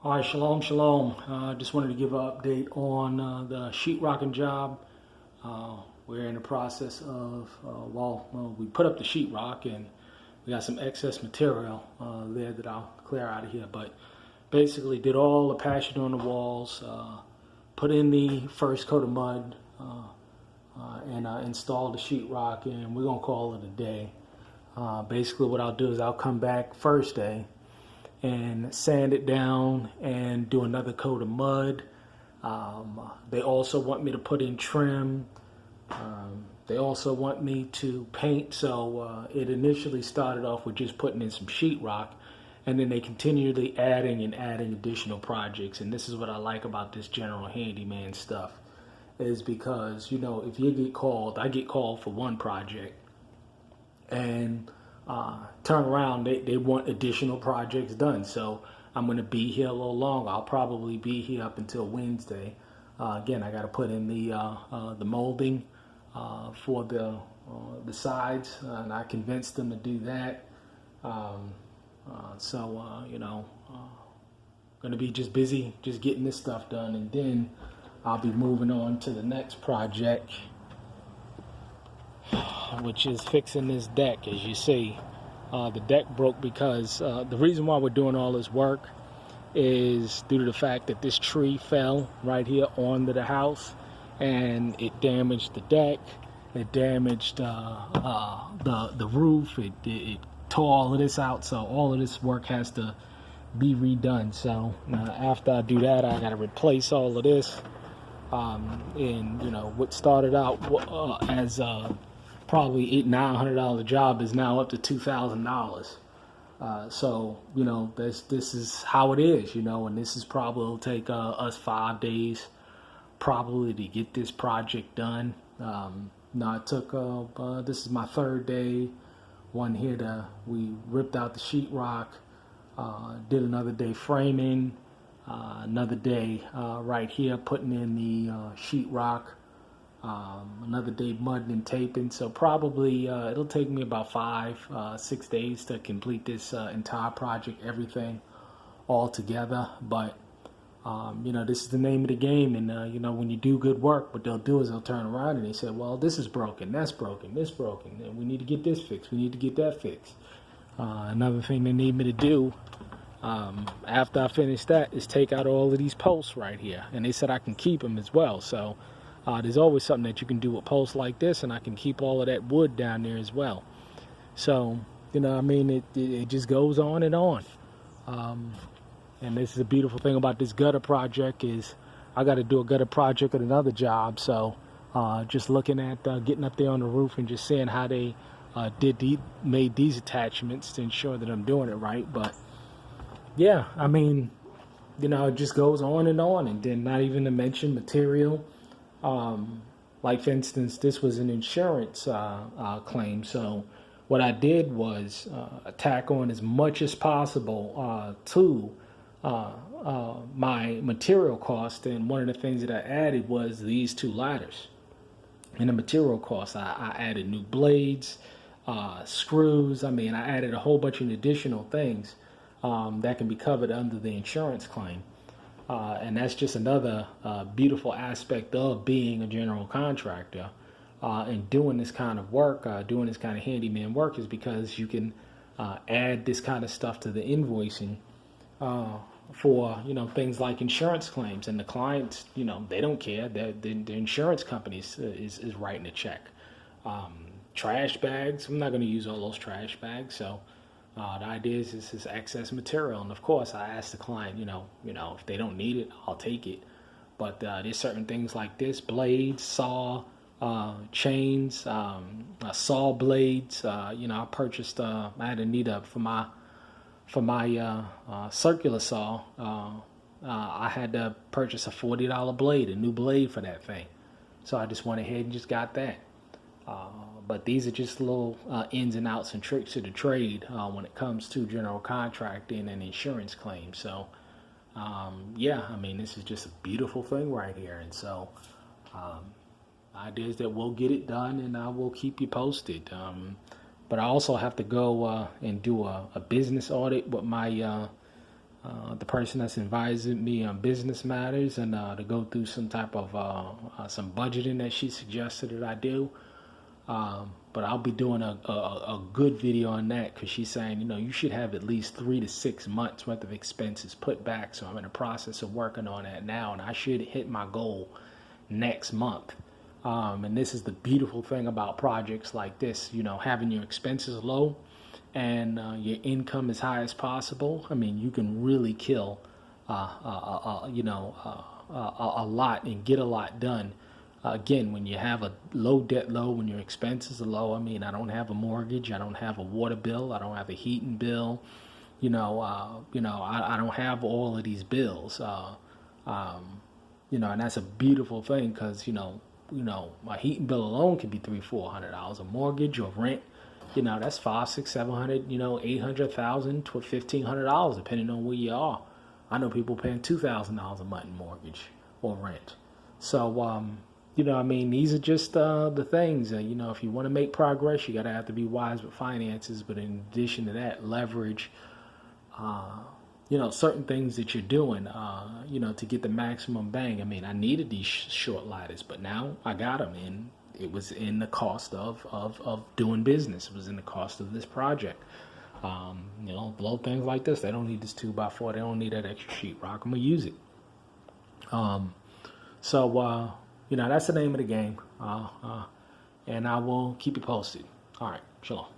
All right, shalom, shalom. Just wanted to give an update on the sheetrocking job. We're in the process of, we put up the sheetrock and we got some excess material there that I'll clear out of here. But basically, did all the patching on the walls, put in the first coat of mud, and installed the sheetrock, and we're gonna call it a day. Basically, what I'll do is I'll come back first day and sand it down and do another coat of mud. They also want me to put in trim. They also want me to paint. So it initially started off with just putting in some sheetrock, and then they continually adding additional projects. And this is what I like about this general handyman stuff, is because, you know, if you get called, I get called for one project, and turn around, they want additional projects done. So I'm going to be here a little longer. I'll probably be here up until Wednesday. Again, I got to put in the molding for the sides, and I convinced them to do that. Going to be just busy just getting this stuff done, and then I'll be moving on to the next project, which is fixing this deck. As you see, the deck broke because the reason why we're doing all this work is due to the fact that this tree fell right here onto the house, and it damaged the deck. It damaged the roof. It tore all of this out. So all of this work has to be redone. So after I do that, I got to replace all of this. And you know, what started out as probably $900 job is now up to $2,000. So you know, this is how it is, you know, and this is probably will take us 5 days probably to get this project done. Now it took this is my third day. One here we ripped out the sheetrock, did another day framing, another day right here putting in the sheetrock. Another day mudding and taping. So probably it'll take me about 5-6 days to complete this entire project, everything all together. But you know, this is the name of the game, and you know, when you do good work, what they'll do is they'll turn around and they say, well, this is broken, that's broken, this broken, and we need to get this fixed, we need to get that fixed. Another thing they need me to do after I finish that is take out all of these posts right here, and they said I can keep them as well. So there's always something that you can do with posts like this, and I can keep all of that wood down there as well. So, you know, I mean, it just goes on and on. And this is a beautiful thing about this gutter project is I got to do a gutter project at another job. So just looking at getting up there on the roof and just seeing how they made these attachments to ensure that I'm doing it right. But yeah, I mean, you know, it just goes on, and then not even to mention material. Like for instance, this was an insurance claim. So what I did was tack on as much as possible to my material cost. And one of the things that I added was these two ladders. In the material cost, I added new blades, screws. I mean, I added a whole bunch of additional things that can be covered under the insurance claim. And that's just another beautiful aspect of being a general contractor and doing this kind of work, doing this kind of handyman work, is because you can add this kind of stuff to the invoicing for, you know, things like insurance claims. And the clients, you know, they don't care. The insurance companies is writing a check. Trash bags, I'm not going to use all those trash bags. So the idea is this is excess material, and of course I ask the client, you know, if they don't need it, I'll take it. But there's certain things like this: blades, saw, chains, saw blades. You know, I purchased. I had a need up for my circular saw. I had to purchase a $40 blade, a new blade for that thing. So I just went ahead and just got that. But these are just little ins and outs and tricks of the trade when it comes to general contracting and insurance claims. So, yeah, I mean, this is just a beautiful thing right here. And so, idea is that we'll get it done, and I will keep you posted. But I also have to go and do a business audit with my the person that's advising me on business matters, and to go through some type of some budgeting that she suggested that I do. But I'll be doing a good video on that, because she's saying, you should have at least 3 to 6 months worth of expenses put back. So I'm in the process of working on that now, and I should hit my goal next month. And this is the beautiful thing about projects like this, having your expenses low and your income as high as possible. I mean, you can really kill, a lot and get a lot done. Again, when you have a low debt load, when your expenses are low. I mean, I don't have a mortgage, I don't have a water bill, I don't have a heating bill, I don't have all of these bills, and that's a beautiful thing, because my heating bill alone can be $300-$400. A mortgage or rent, that's $500-$600, $700, $800,000 to $1,500, depending on where you are. I know people paying $2,000 a month in mortgage or rent. So these are just the things. If you want to make progress, you got to have to be wise with finances. But in addition to that, leverage, certain things that you're doing, to get the maximum bang. I mean, I needed these short ladders, but now I got them, and it was in the cost of doing business. It was in the cost of this project. Blow things like this. They don't need this 2x4. They don't need that extra sheetrock. I'm gonna use it. That's the name of the game. And I will keep you posted. All right, shalom.